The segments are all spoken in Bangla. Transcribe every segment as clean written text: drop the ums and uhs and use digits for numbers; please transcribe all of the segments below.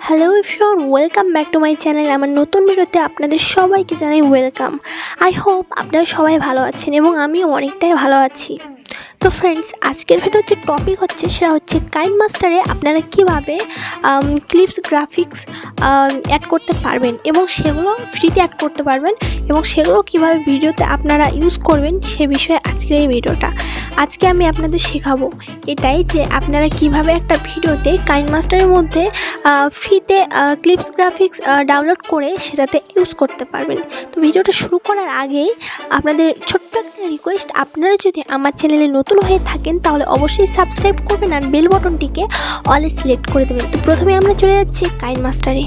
Hello everyone, welcome back to my channel. আমার নতুন ভিডিওতে আপনাদের সবাইকে জানাই ওয়েলকাম। আই হোপ আপনারা সবাই ভালো আছেন এবং আমিও অনেকটাই ভালো আছি। তো ফ্রেন্ডস, আজকের ভিডিওর যে টপিক হচ্ছে সেটা হচ্ছে কাইনমাস্টারে আপনারা কীভাবে ক্লিপস গ্রাফিক্স অ্যাড করতে পারবেন এবং সেগুলো ফ্রিতে অ্যাড করতে পারবেন এবং সেগুলো কীভাবে ভিডিওতে আপনারা ইউজ করবেন সে বিষয়ে আজকের এই ভিডিওটা। আজকে আমি আপনাদের শেখাবো এটাই যে আপনারা কিভাবে একটা ভিডিওতে কাইনমাস্টারের মধ্যে ফ্রিতে ক্লিপস গ্রাফিক্স ডাউনলোড করে সেটাতে ইউজ করতে পারবেন। তো ভিডিওটা শুরু করার আগেই আপনাদের ছোট্ট একটা রিকোয়েস্ট, আপনারা যদি আমার চ্যানেলে নতুন হয়ে থাকেন তাহলে অবশ্যই সাবস্ক্রাইব করবেন আর বেল বাটনটিকে অলে সিলেক্ট করে দেবেন। তো প্রথমে আমরা চলে যাচ্ছি কাইনমাস্টারে।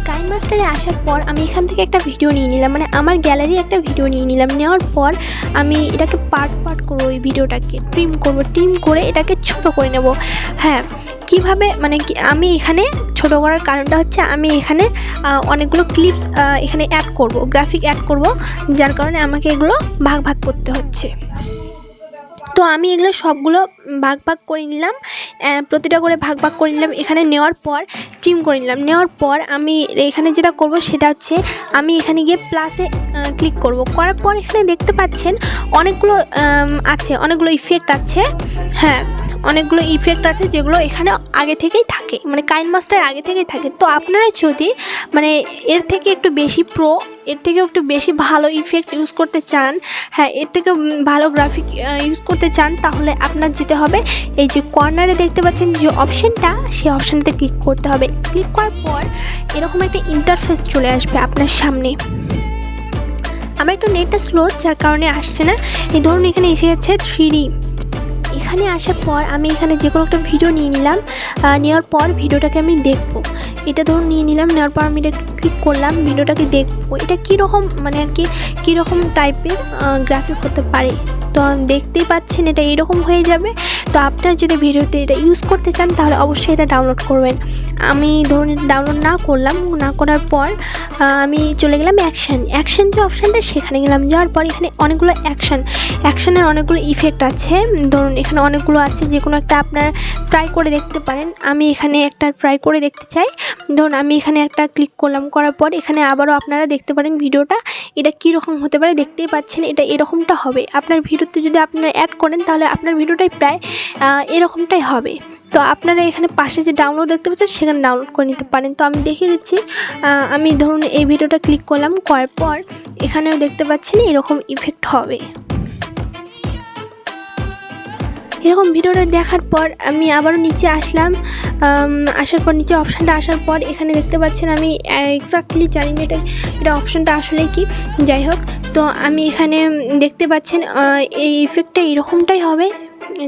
কাইনমাস্টারে আসার পর আমি এখান থেকে একটা ভিডিও নিয়ে নিলাম, মানে আমার গ্যালারি একটা ভিডিও নিয়ে নিলাম। নেওয়ার পর আমি এটাকে পার্ট করবো, এই ভিডিওটাকে ট্রিম করব, ট্রিম করে এটাকে ছোট করে নেব। হ্যাঁ, কিভাবে মানে আমি এখানে ছোট করার কারণটা হচ্ছে আমি এখানে অনেকগুলো ক্লিপস এখানে অ্যাড করব, গ্রাফিক অ্যাড করব, যার কারণে আমাকে এগুলো ভাগ ভাগ করতে হচ্ছে। তো আমি এগুলো সবগুলো ভাগ ভাগ করে নিলাম, প্রতিটা করে ভাগ ভাগ করে নিলাম। এখানে নেওয়ার পর ট্রিম করে নিলাম। নেওয়ার পর আমি এখানে যেটা করব সেটা হচ্ছে আমি এখানে গিয়ে প্লাসে ক্লিক করব। করার পর এখানে দেখতে পাচ্ছেন অনেকগুলো আছে, অনেকগুলো ইফেক্ট আছে। হ্যাঁ, অনেকগুলো ইফেক্ট আছে যেগুলো এখানে আগে থেকেই থাকে, মানে কাইনমাস্টার আগে থেকেই থাকে। তো আপনারা যদি মানে এর থেকে একটু বেশি এর থেকে একটু বেশি ভালো ইফেক্ট ইউজ করতে চান, হ্যাঁ এর থেকে ভালো গ্রাফিক ইউজ করতে চান, তাহলে আপনার যেতে হবে এই যে কর্নারে দেখতে পাচ্ছেন যে অপশানটা, সেই অপশানটাতে ক্লিক করতে হবে। ক্লিক করার পর এরকম একটা ইন্টারফেস চলে আসবে আপনার সামনে। আমার একটু নেটটা স্লো, যার কারণে আসছে না। এই ধরুন এখানে এসে যাচ্ছে 3D। এখানে আসার পর আমি এখানে যে কোনো একটা ভিডিও নিয়ে নিলাম। নেওয়ার পর ভিডিওটাকে আমি দেখবো। এটা ধরুন নিয়ে নিলাম, নেওয়ার পর আমি এটা ক্লিক করলাম, ভিডিওটাকে দেখবো এটা কীরকম, মানে আর কি কীরকম টাইপের গ্রাফিক হতে পারে। তো দেখতেই পাচ্ছেন এটা এরকম হয়ে যাবে। তো আপনার যদি ভিডিওতে এটা ইউজ করতে চান তাহলে অবশ্যই এটা ডাউনলোড করবেন। আমি ধরুন ডাউনলোড না করলাম, না করার পর আমি চলে গেলাম অ্যাকশন যে অপশানটা, সেখানে গেলাম। যাওয়ার পর এখানে অনেকগুলো অ্যাকশানের অনেকগুলো ইফেক্ট আছে। ধরুন এখানে অনেকগুলো আছে, যে কোনো একটা আপনারা ট্রাই করে দেখতে পারেন। আমি এখানে একটা ট্রাই করে দেখতে চাই। ধরুন আমি এখানে একটা ক্লিক করলাম, করার পর এখানে আবারও আপনারা দেখতে পারেন ভিডিওটা এটা কীরকম হতে পারে। দেখতেই পাচ্ছেন এটা এরকমটা হবে। আপনার ভিডিওতে যদি আপনারা অ্যাড করেন তাহলে আপনার ভিডিওটাই প্রায় এরকমটাই হবে। তো আপনারা এখানে পাশে যে ডাউনলোড দেখতে পাচ্ছেন সেখানে ডাউনলোড করে নিতে পারেন। তো আমি দেখিয়ে দিচ্ছি। আমি ধরুন এই ভিডিওটা ক্লিক করলাম, করার পর এখানেও দেখতে পাচ্ছেন এরকম ইফেক্ট হবে। এরকম ভিডিওটা দেখার পর আমি আবারও নিচে আসলাম। আসার পর নিচে অপশানটা আসার পর এখানে দেখতে পাচ্ছেন আমি এক্স্যাক্টলি জানি না এটা অপশানটা আসলে কি, যাই হোক। তো আমি এখানে দেখতে পাচ্ছেন এই ইফেক্টটা এরকমটাই হবে,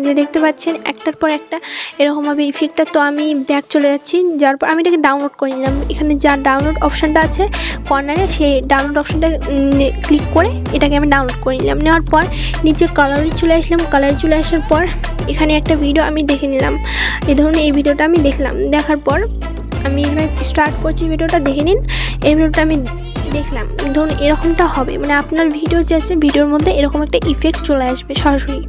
যে দেখতে পাচ্ছেন একটার পর একটা এরকম হবে ইফেক্টটা। তো আমি ব্যাক চলে যাচ্ছি, যার পর আমি এটাকে ডাউনলোড করে নিলাম। এখানে যা ডাউনলোড অপশানটা আছে কর্নারে, সেই ডাউনলোড অপশানটা ক্লিক করে এটাকে আমি ডাউনলোড করে নিলাম। নেওয়ার পর নিচে কালারে চলে আসলাম। কালারে চলে আসার পর এখানে একটা ভিডিও আমি দেখে নিলাম। এই ধরুন এই ভিডিওটা আমি দেখলাম। দেখার পর আমি এখানে স্টার্ট করছি, ভিডিওটা দেখে নিন। এই ভিডিওটা আমি দেখলাম, ধরুন এরকমটা হবে, মানে আপনার ভিডিও যে আছে ভিডিওর মধ্যে এরকম একটা ইফেক্ট চলে আসবে সরাসরি।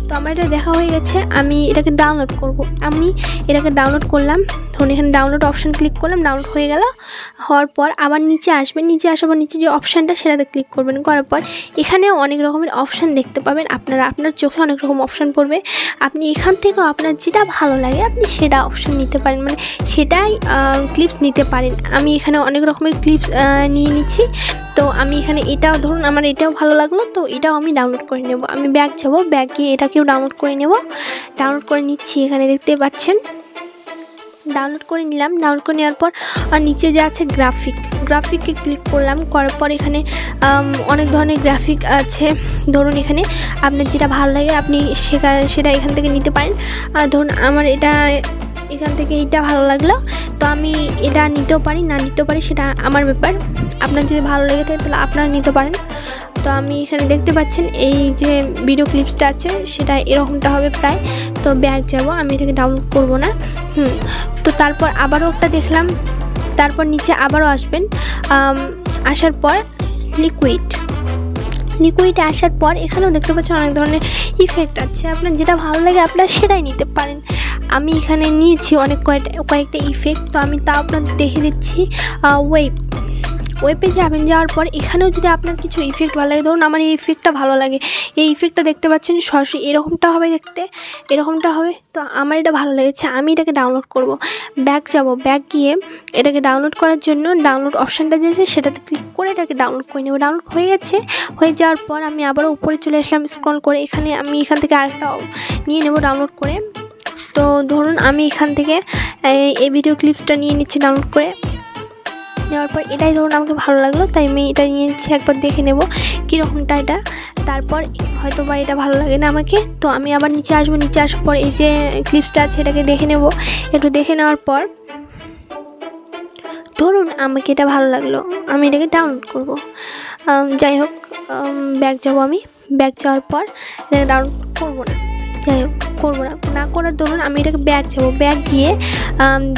তো আমার এটা দেখা হয়ে গেছে, আমি এটাকে ডাউনলোড করব। আমি এটাকে ডাউনলোড করলাম, ধরুন এখানে ডাউনলোড অপশান ক্লিক করলাম, ডাউনলোড হয়ে গেল। হওয়ার পর আবার নিচে আসবেন, নিচে আসার পর নিচে যে অপশানটা সেটাতে ক্লিক করবেন। করার পর এখানেও অনেক রকমের অপশান দেখতে পাবেন আপনারা, আপনার চোখে অনেক রকম অপশান পড়বে। আপনি এখান থেকেও আপনার যেটা ভালো লাগে আপনি সেটা অপশান নিতে পারেন, মানে সেটাই ক্লিপস নিতে পারেন। আমি এখানে অনেক রকমের ক্লিপস নিয়ে নিচ্ছি। তো আমি এখানে এটাও ধরুন আমার এটাও ভালো লাগলো, তো এটাও আমি ডাউনলোড করে নেব। আমি ব্যাক যাব, ব্যাক গিয়ে এটাকেও ডাউনলোড করে নেব। ডাউনলোড করে নিচ্ছি, এখানে দেখতে পাচ্ছেন ডাউনলোড করে নিলাম। ডাউনলোড করে নেওয়ার পর নিচে যে আছে গ্রাফিককে ক্লিক করলাম। করার পর এখানে অনেক ধরনের গ্রাফিক আছে। ধরুন এখানে আপনার যেটা ভালো লাগে আপনি সেটা এখান থেকে নিতে পারেন। ধরুন আমার এখান থেকে এইটা ভালো লাগলো, তো আমি এটা নিতেও পারি, না নিতেও পারি, সেটা আমার ব্যাপার। আপনার যদি ভালো লেগে থাকে তাহলে আপনারা নিতে পারেন। তো আমি এখানে দেখতে পাচ্ছেন এই যে ভিডিও ক্লিপসটা আছে সেটা এরকমটা হবে প্রায়। তো ব্যাক যাব, আমি এটাকে ডাউনলোড করব না। তো তারপর আবারও একটা দেখলাম। তারপর নিচে আবারও আসবেন, আসার পর লিকুইডে আসার পর এখানেও দেখতে পাচ্ছেন অনেক ধরনের ইফেক্ট আছে। আপনার যেটা ভালো লাগে আপনারা সেটাই নিতে পারেন। আমি এখানে নিয়েছি অনেক কয়েকটা ইফেক্ট, তো আমি তা আপনাদের দেখে দিচ্ছি। ওয়েবে যাওয়ার পর এখানেও যদি আপনার কিছু ইফেক্ট ভালো লাগে, ধরুন আমার এই ইফেক্টটা ভালো লাগে, এই ইফেক্টটা দেখতে পাচ্ছেন সরাসরি এরকমটা হবে, দেখতে এরকমটা হবে। তো আমার এটা ভালো লেগেছে, আমি এটাকে ডাউনলোড করব। ব্যাক যাব, ব্যাক গিয়ে এটাকে ডাউনলোড করার জন্য ডাউনলোড অপশানটা যে আছে সেটাতে ক্লিক করে এটাকে ডাউনলোড করে নেব। ডাউনলোড হয়ে গেছে, হয়ে যাওয়ার পর আমি আবারও উপরে চলে আসলাম স্ক্রল করে, এখান থেকে আরেকটা নিয়ে নেব ডাউনলোড করে। তো ধরুন আমি এখান থেকে এই ভিডিও ক্লিপসটা নিয়ে নিচ্ছি ডাউনলোড করে নেওয়ার পর, এটাই ধরুন আমাকে ভালো লাগলো তাই আমি এটা নিয়ে নিচ্ছি, একবার দেখে নেব কীরকমটা এটা। তারপর হয়তো বা এটা ভালো লাগে না আমাকে, তো আমি আবার নিচে আসবো, নিচে আসার পর এই যে ক্লিপসটা আছে এটাকে দেখে নেব। একটু দেখে নেওয়ার পর ধরুন আমাকে এটা ভালো লাগলো, আমি এটাকে ডাউনলোড করব। যাই হোক, ব্যাক যাব, আমি ব্যাক যাওয়ার পর এটাকে ডাউনলোড করবো না, যাই হোক করবো না করার দরুন আমি এটাকে ব্যাক যাব, ব্যাক গিয়ে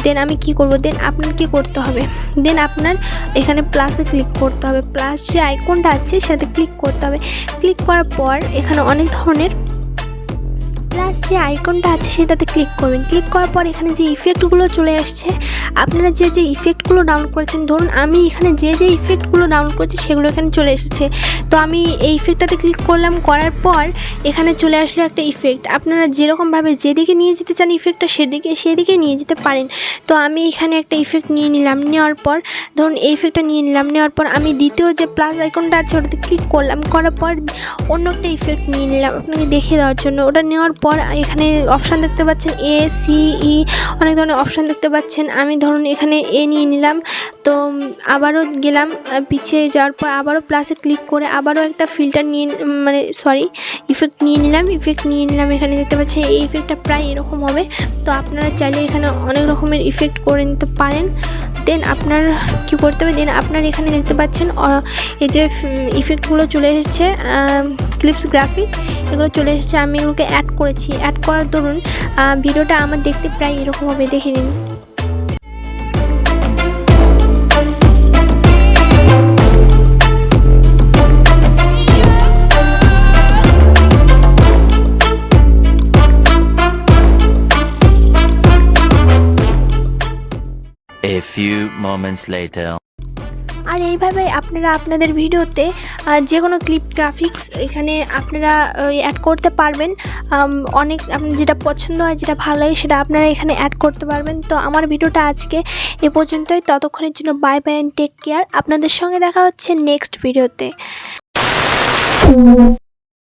দেন আমি কি করব, দেন আপনার কি করতে হবে, দেন আপনার এখানে প্লাসে ক্লিক করতে হবে, প্লাস যে আইকনটা আছে সেটাতে ক্লিক করতে হবে। ক্লিক করার পর এখানে অনেক ধরনের প্লাস যে আইকনটা আছে সেটাতে ক্লিক করবেন। ক্লিক করার পর এখানে যে ইফেক্টগুলো চলে আসছে, আপনারা যে ইফেক্টগুলো ডাউনলোড করেছেন, ধরুন আমি এখানে যে ইফেক্টগুলো ডাউনলোড করেছি সেগুলো এখানে চলে এসেছে। তো আমি এই ইফেক্টটাতে ক্লিক করলাম, করার পর এখানে চলে আসলো একটা ইফেক্ট। আপনারা যেরকমভাবে যেদিকে নিয়ে যেতে চান ইফেক্টটা সেদিকে নিয়ে যেতে পারেন। তো আমি এখানে একটা ইফেক্ট নিয়ে নিলাম, নেওয়ার পর ধরুন এই ইফেক্টটা নিয়ে নিলাম, নেওয়ার পর আমি দ্বিতীয় যে প্লাস আইকনটা আছে ওটাতে ক্লিক করলাম, করার পর অন্য একটা ইফেক্ট নিয়ে নিলাম আপনাকে দেখিয়ে দেওয়ার জন্য। ওটা নেওয়ার পর এখানে অপশান দেখতে পাচ্ছেন এ, সি, ই, অনেক ধরনের অপশান দেখতে পাচ্ছেন। আমি ধরুন এখানে এ নিয়ে নিলাম, তো আবারও গেলাম পিছিয়ে যাওয়ার পর আবারও প্লাসে ক্লিক করে আবারও একটা ফিল্টার ইফেক্ট নিয়ে নিলাম। এখানে দেখতে পাচ্ছেন এই ইফেক্টটা প্রায় এরকম হবে। তো আপনারা চাইলে এখানে অনেক রকমের ইফেক্ট করে নিতে পারেন। দেন আপনার কি করতে হবে, দেন আপনার এখানে দেখতে পাচ্ছেন এই যে ইফেক্টগুলো চলে এসেছে, ক্লিপস গ্রাফিক এগুলো চলে এসেছে, আমি এগুলোকে অ্যাড করেছি। অ্যাড করার দরুন ভিডিওটা আমার দেখতে প্রায় এরকম হবে, দেখে নিন। A few moments later. আর এইভাবে আপনারা আপনাদের ভিডিওতে যে কোনো ক্লিপ গ্রাফিক্স এখানে আপনারা অ্যাড করতে পারবেন। অনেক আপনার যেটা পছন্দ হয়, যেটা ভালো লাগে সেটা আপনারা এখানে অ্যাড করতে পারবেন। তো আমার ভিডিওটা আজকে এ পর্যন্তই, ততক্ষণের জন্য bye bye and take care. আপনাদের সঙ্গে দেখা হচ্ছে নেক্সট ভিডিওতে।